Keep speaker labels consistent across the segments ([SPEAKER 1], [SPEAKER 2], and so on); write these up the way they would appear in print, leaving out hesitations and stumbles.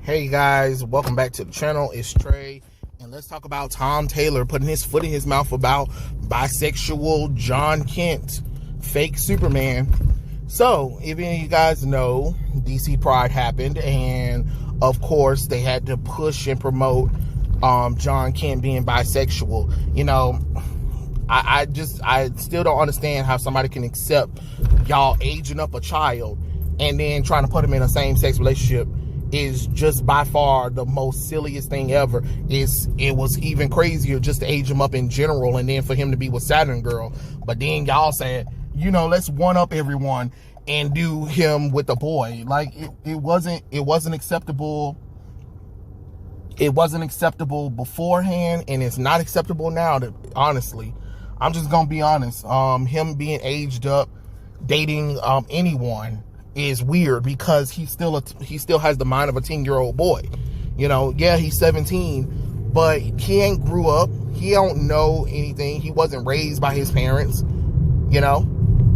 [SPEAKER 1] Hey guys, welcome back to the channel. It's Trey, and let's talk about Tom Taylor putting his foot in his mouth about bisexual Jon Kent, fake Superman. So, if any of you guys know, DC Pride happened, and of course, they had to push and promote Jon Kent being bisexual. You know, I still don't understand how somebody can accept y'all aging up a child and then trying to put him in a same-sex relationship. Is just by far the most silliest thing ever. It was even crazier just to age him up in general, and then for him to be with Saturn Girl. But then y'all said, you know, let's one up everyone and do him with a boy. Like it wasn't acceptable. It wasn't acceptable beforehand, and it's not acceptable now. Honestly, I'm just gonna be honest. Him being aged up, dating anyone is weird because he still has the mind of a 10-year-old boy. You know, yeah, he's 17, but he ain't grew up. He don't know anything. He wasn't raised by his parents, you know?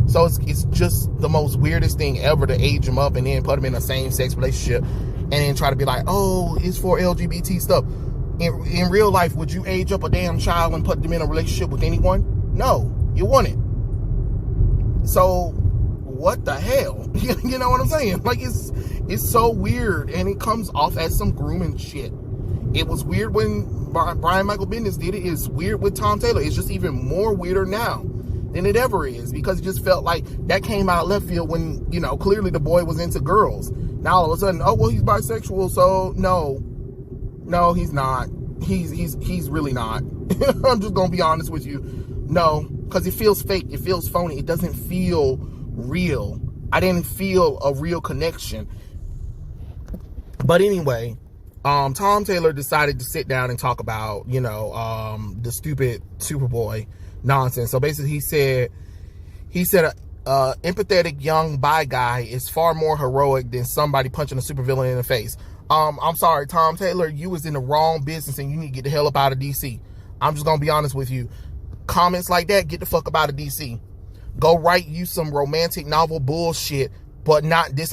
[SPEAKER 1] So it's just the most weirdest thing ever to age him up and then put him in a same-sex relationship and then try to be like, oh, it's for LGBT stuff. In real life, would you age up a damn child and put them in a relationship with anyone? No, you wouldn't. So what the hell? You know what I'm saying? Like, it's so weird, and it comes off as some grooming shit. It was weird when Brian Michael Bendis did it. It's weird with Tom Taylor. It's just even more weirder now than it ever is, because it just felt like that came out left field when, you know, clearly the boy was into girls. Now all of a sudden, oh, well, he's bisexual, so no, he's not. He's really not. I'm just gonna be honest with you. No, because it feels fake. It feels phony. It doesn't feel real. I didn't feel a real connection. But anyway, Tom Taylor decided to sit down and talk about, you know, the stupid Superboy nonsense. So basically he said empathetic young bi guy is far more heroic than somebody punching a supervillain in the face. I'm sorry, Tom Taylor, you was in the wrong business and you need to get the hell up out of DC. I'm just gonna be honest with you. Comments like that, get the fuck up out of DC. Go write you some romantic novel bullshit, but not this.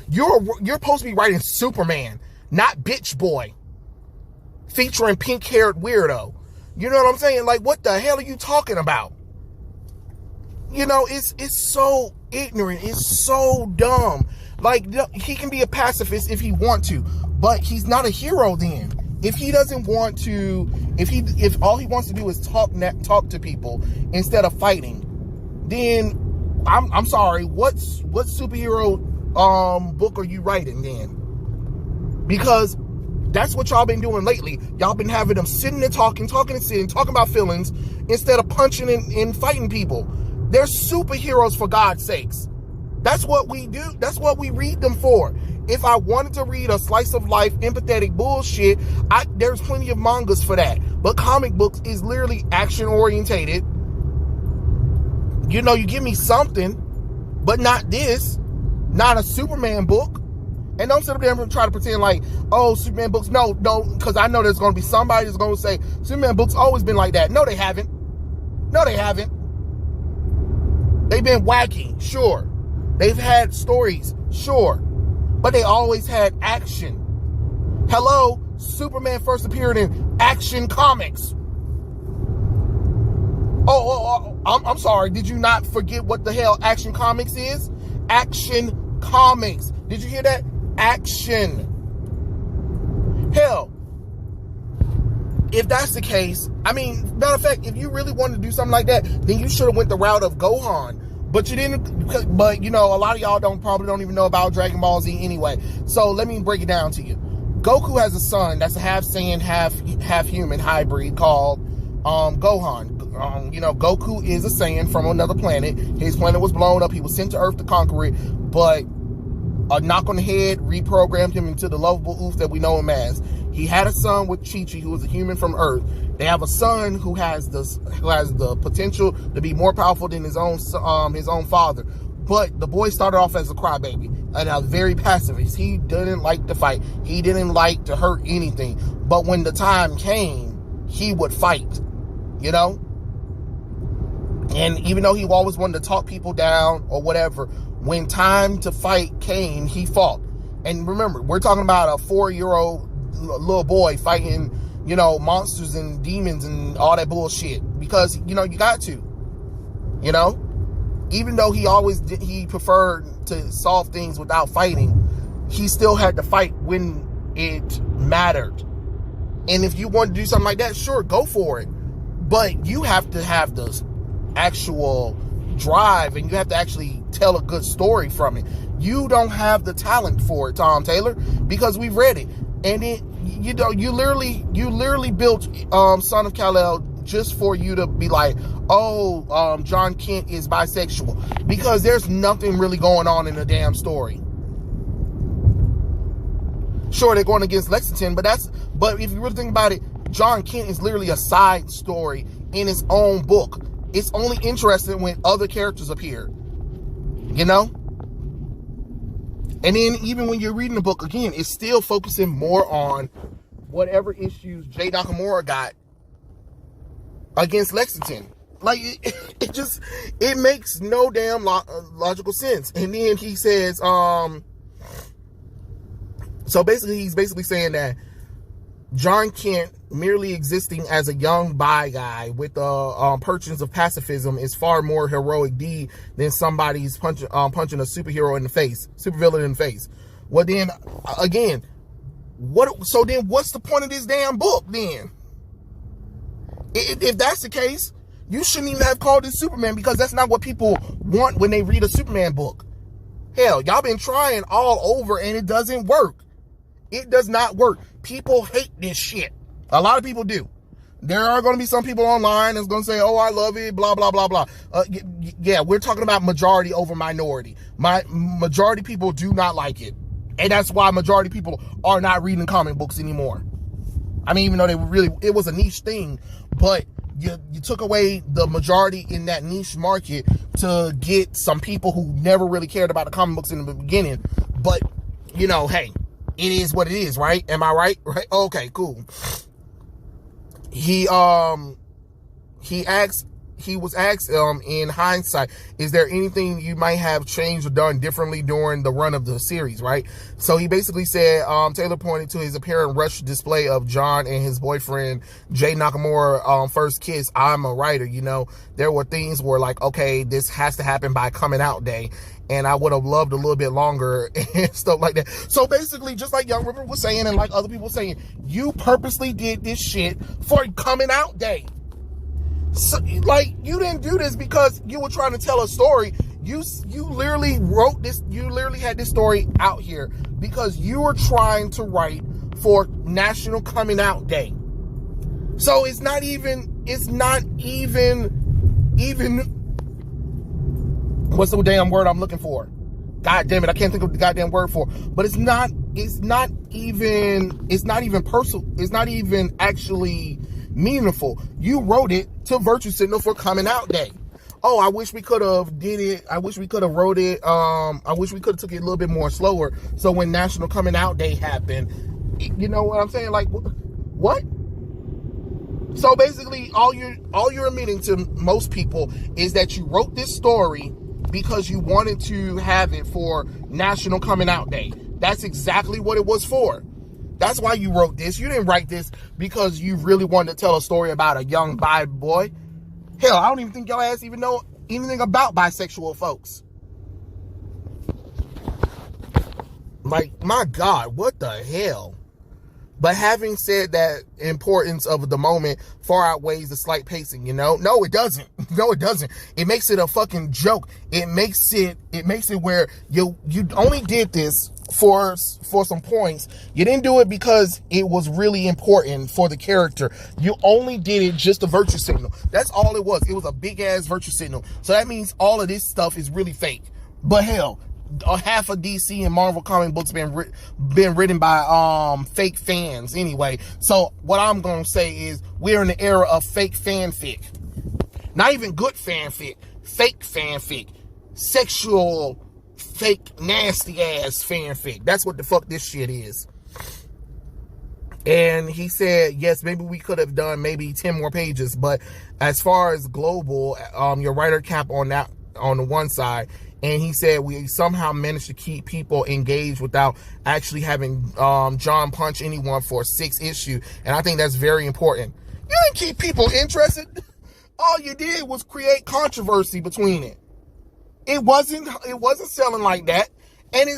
[SPEAKER 1] You're supposed to be writing Superman, not Bitch Boy, featuring pink-haired weirdo. You know what I'm saying? Like, what the hell are you talking about? You know, it's so ignorant. It's so dumb. Like, he can be a pacifist if he want to, but he's not a hero then. If he doesn't want to, if all he wants to do is talk to people instead of fighting, then I'm sorry, what superhero book are you writing then? Because that's what y'all been doing lately. Y'all been having them sitting and talking about feelings instead of punching and fighting people. They're superheroes, for God's sakes. That's what we do. That's what we read them for. If I wanted to read a slice of life empathetic bullshit, there's plenty of mangas for that. But comic books is literally action orientated. You know, you give me something, but not this, not a Superman book. And don't sit up there and try to pretend like, oh, Superman books. No, because I know there's going to be somebody that's going to say, Superman books always been like that. No, they haven't. They've been wacky, sure. They've had stories, sure. But they always had action. Hello, Superman first appeared in Action Comics. I'm sorry. Did you not forget what the hell Action Comics is? Action Comics. Did you hear that? Action. Hell, if that's the case, I mean, matter of fact, if you really wanted to do something like that, then you should have went the route of Gohan. But you didn't. But you know, a lot of y'all probably don't even know about Dragon Ball Z anyway. So let me break it down to you. Goku has a son that's a half Saiyan, half human hybrid called Gohan. You know, Goku is a Saiyan from another planet. His planet was blown up. He was sent to Earth to conquer it, but a knock on the head reprogrammed him into the lovable oof that we know him as. He had a son with Chi-Chi, who was a human from Earth. They have a son who has the potential to be more powerful than his own father. But the boy started off as a crybaby and a very pacifist. He didn't like to fight. He didn't like to hurt anything. But when the time came, he would fight. You know? And even though he always wanted to talk people down or whatever, when time to fight came, he fought. And remember, we're talking about a 4-year-old little boy fighting, you know, monsters and demons and all that bullshit. Because, you know, you got to. You know? Even though he preferred to solve things without fighting, he still had to fight when it mattered. And if you want to do something like that, sure, go for it. But you have to have the actual drive, and you have to actually tell a good story from it. You don't have the talent for it, Tom Taylor, because we've read it. And it, you know, you literally built Son of Kal-El just for you to be like, oh, Jon Kent is bisexual, because there's nothing really going on in the damn story. Sure, they're going against Lexington, but if you really think about it, Jon Kent is literally a side story in his own book. It's only interesting when other characters appear, you know? And then even when you're reading the book again, it's still focusing more on whatever issues Jay Nakamura got against Lexington. Like, it makes no damn logical sense. And then he says, so basically, he's basically saying that Jon Kent merely existing as a young bi guy with the purchase of pacifism is far more heroic deed than somebody's punching a superhero in the face, supervillain in the face. Well, then again, so then what's the point of this damn book then? If that's the case, you shouldn't even have called it Superman, because that's not what people want when they read a Superman book. Hell, y'all been trying all over and it doesn't work. It does not work. People hate this shit. A lot of people do. There are going to be some people online that's going to say, oh, I love it, blah, blah, blah, blah. Yeah, we're talking about majority over minority. Majority people do not like it. And that's why majority people are not reading comic books anymore. I mean, even though it was a niche thing, but you took away the majority in that niche market to get some people who never really cared about the comic books in the beginning. But, you know, hey, it is what it is, right? Am I right? Right? Okay, cool. He was asked in hindsight, is there anything you might have changed or done differently during the run of the series, right? So he basically said, Taylor pointed to his apparent rush display of Jon and his boyfriend Jay Nakamura first kiss. I'm a writer, you know, there were things where like, okay, this has to happen by coming out day, and I would have loved a little bit longer and stuff like that. So basically, just like Young River was saying, and like other people saying, you purposely did this shit for coming out day. So, like, you didn't do this because you were trying to tell a story. You literally wrote this. You literally had this story out here because you were trying to write for National Coming Out Day. So it's not even what's the damn word I'm looking for? God damn it, I can't think of the goddamn word for it. But it's not even personal. It's not even actually meaningful. You wrote it to virtue signal for Coming Out Day. Oh, I wish we could have did it. I wish we could have wrote it. I wish we could have took it a little bit more slower. So when National Coming Out Day happened, you know what I'm saying? Like, what? So basically, all you're admitting to most people is that you wrote this story because you wanted to have it for National Coming Out Day. That's exactly what it was for. That's why you wrote this. You didn't write this because you really wanted to tell a story about a young bi boy. Hell, I don't even think y'all ass even know anything about bisexual folks. Like, my God, what the hell? But having said that, importance of the moment far outweighs the slight pacing, you know? No, it doesn't. No, it doesn't. It makes it a fucking joke. It makes it where you only did this for some points. You didn't do it because it was really important for the character. You only did it just a virtue signal. That's all it was. It was a big ass virtue signal. So that means all of this stuff is really fake. But hell, half of DC and Marvel comic books been written by fake fans anyway. So what I'm gonna say is we're in the era of fake fanfic. Not even good fanfic, fake fanfic, sexual, fake, nasty ass fanfic. That's what the fuck this shit is. And he said, yes, maybe we could have done maybe 10 more pages, but as far as global, your writer cap on that on the one side, And he said we somehow managed to keep people engaged without actually having Jon punch anyone for a 6th issue. And I think that's very important. You didn't keep people interested. All you did was create controversy between it. It wasn't selling like that. And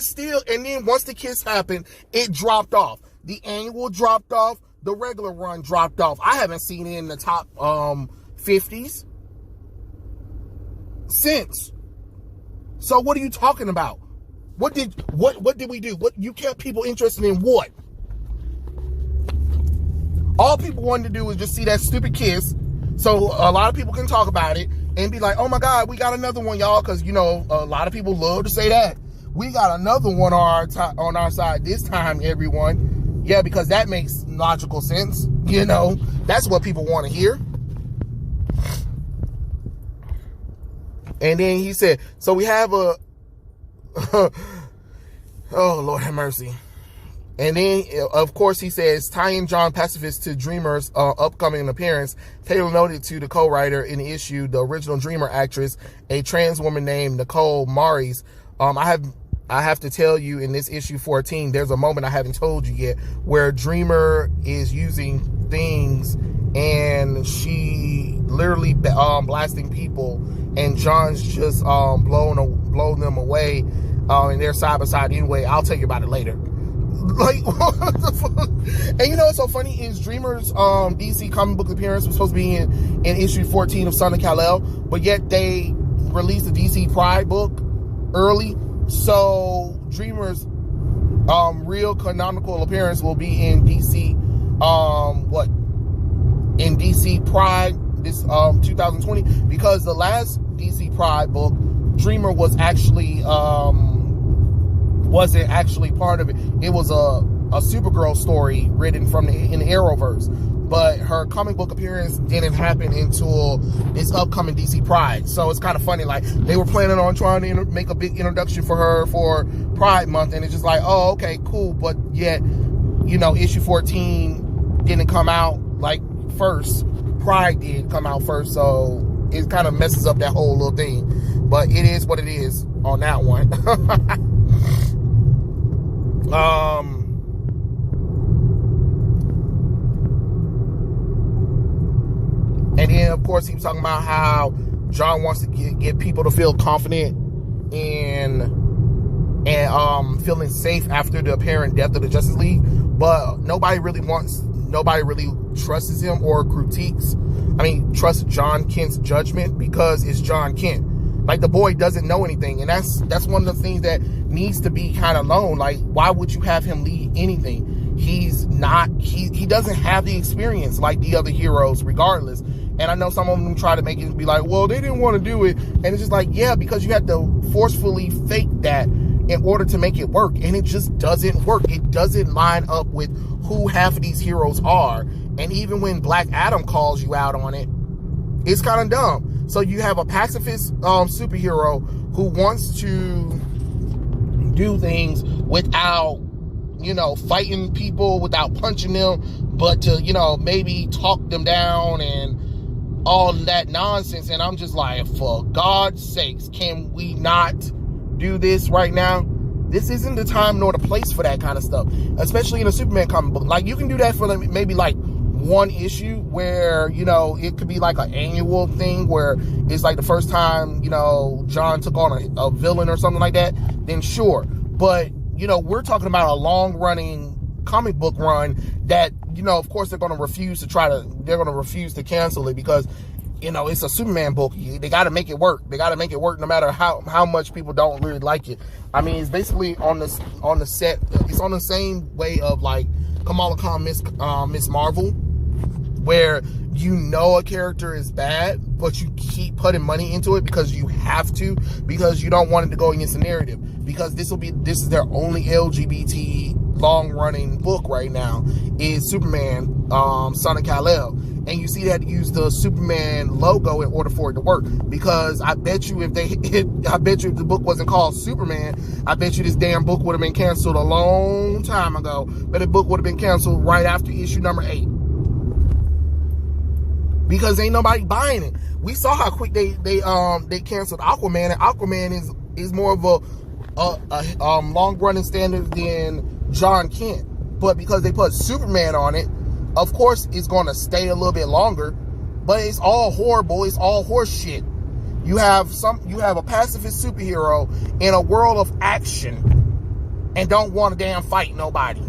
[SPEAKER 1] then once the kiss happened, it dropped off. The annual dropped off. The regular run dropped off. I haven't seen it in the top 50s since. So what are you talking about? What did we do? What you kept people interested in? What? All people wanted to do was just see that stupid kiss, so a lot of people can talk about it and be like, "Oh my God, we got another one, y'all!" Because a lot of people love to say that we got another one on our side this time, everyone. Yeah, because that makes logical sense. That's what people want to hear. And then he said, so we have a, oh, Lord have mercy. And then, of course, he says, tying Jon Pacifist to Dreamer's upcoming appearance, Taylor noted to the co-writer in the issue, the original Dreamer actress, a trans woman named Nicole Maurice. I have to tell you, in this issue 14, there's a moment I haven't told you yet where Dreamer is using things and she literally blasting people, and Jon's just blowing them away, and they're side by side anyway. I'll tell you about it later. Like, what the fuck? And what's so funny is Dreamer's DC comic book appearance was supposed to be in issue 14 of Son of Kal-El, but yet they released the DC Pride book early, so Dreamer's real canonical appearance will be in DC in DC Pride this 2020, because the last DC Pride book, Dreamer wasn't actually part of it. It was a Supergirl story written in the Arrowverse, but her comic book appearance didn't happen until this upcoming DC Pride. So it's kind of funny, like they were planning on trying to make a big introduction for her for Pride Month, and it's just like, oh, okay, cool, but yet issue 14 didn't come out like first. Pride did come out first, so it kind of messes up that whole little thing. But it is what it is on that one. And then, of course, he was talking about how Jon wants to get people to feel confident and feeling safe after the apparent death of the Justice League, but nobody really trusts him or trusts Jon Kent's judgment, because it's Jon Kent. Like, the boy doesn't know anything, and that's one of the things that needs to be kind of known. Like, why would you have him lead anything? He doesn't have the experience like the other heroes, regardless. And I know some of them try to make it be like, well, they didn't want to do it, and it's just like, yeah, because you had to forcefully fake that in order to make it work, and it just doesn't work. It doesn't line up with who half of these heroes are. And even when Black Adam calls you out on it, it's kind of dumb. So you have a pacifist superhero who wants to do things without, fighting people, without punching them, but to, maybe talk them down and all that nonsense. And I'm just like, for God's sakes, can we not do this right now? This isn't the time nor the place for that kind of stuff, especially in a Superman comic book. Like, you can do that for maybe like one issue where, it could be like an annual thing where it's like the first time, Jon took on a villain or something like that, then sure. But, we're talking about a long running comic book run that, of course they're going to refuse to cancel it, because, it's a Superman book. They got to make it work. They got to make it work no matter how much people don't really like it. I mean, it's basically on the set. It's on the same way of like Kamala Khan, Miss Marvel, where a character is bad, but you keep putting money into it because you have to, because you don't want it to go against the narrative. Because this is their only LGBT long-running book right now, is Superman, Son of Kal-El. And you see that use the Superman logo in order for it to work. Because I bet you if the book wasn't called Superman, I bet you this damn book would have been canceled a long time ago. But the book would have been canceled right after issue number 8. Because ain't nobody buying it. We saw how quick they canceled Aquaman, and Aquaman is is more of a long running standard than Jon Kent. But because they put Superman on it, of course it's going to stay a little bit longer. But it's all horrible. It's all horse shit. You have a pacifist superhero in a world of action and don't want to damn fight nobody,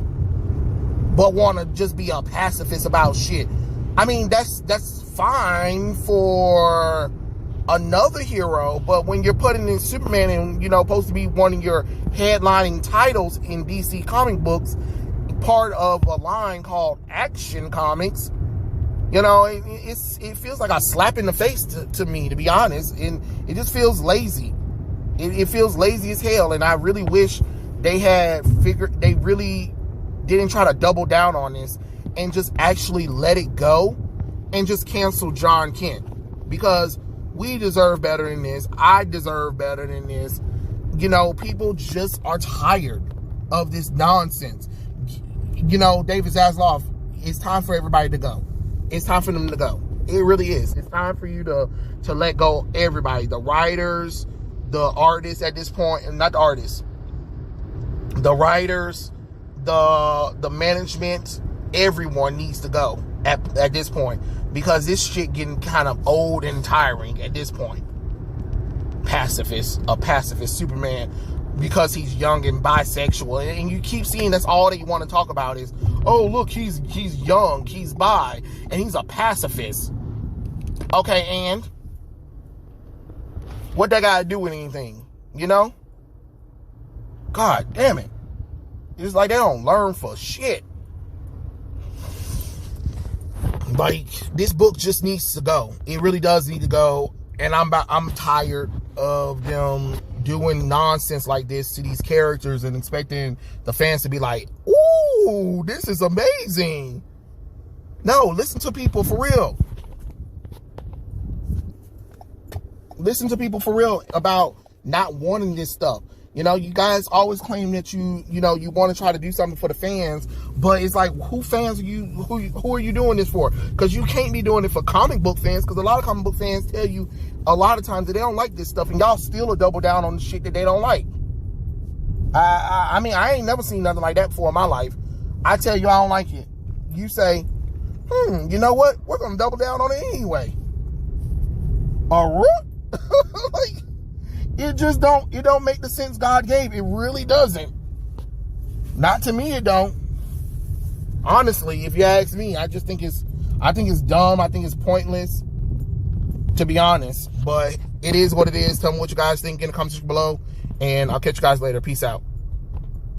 [SPEAKER 1] but want to just be a pacifist about shit. I mean, that's fine for another hero, but when you're putting in Superman and, supposed to be one of your headlining titles in DC comic books, part of a line called Action Comics, it feels like a slap in the face to me, to be honest, and it just feels lazy. It feels lazy as hell, and I really wish they really didn't try to double down on this and just actually let it go and just cancel Jon Kent, because we deserve better than this. I deserve better than this. People just are tired of this nonsense. David Zaslav, it's time for everybody to go. It's time for them to go. It really is. It's time for you to let go everybody. The writers, the artists at this point, and not the artists, the writers, the management, everyone needs to go at this point, because this shit getting kind of old and tiring at this point. A pacifist Superman, because he's young and bisexual, and you keep seeing that's all that you want to talk about is, oh look, he's young, he's bi, and he's a pacifist. Okay, and what that got to do with anything? God damn it. It's like they don't learn for shit. Like, this book just needs to go. It really does need to go. And I'm tired of them doing nonsense like this to these characters and expecting the fans to be like, ooh, this is amazing. No, listen to people for real. Listen to people for real about not wanting this stuff. You guys always claim that you want to try to do something for the fans, but it's like, who fans are you? Who are you doing this for? Because you can't be doing it for comic book fans, because a lot of comic book fans tell you a lot of times that they don't like this stuff, and y'all still double down on the shit that they don't like. I mean, I ain't never seen nothing like that before in my life. I tell you I don't like it. You say, you know what? We're going to double down on it anyway. Like, it don't make the sense God gave. It really doesn't. Not to me, it don't. Honestly, if you ask me, I think it's dumb. I think it's pointless, to be honest. But it is what it is. Tell me what you guys think in the comments below, and I'll catch you guys later. Peace out.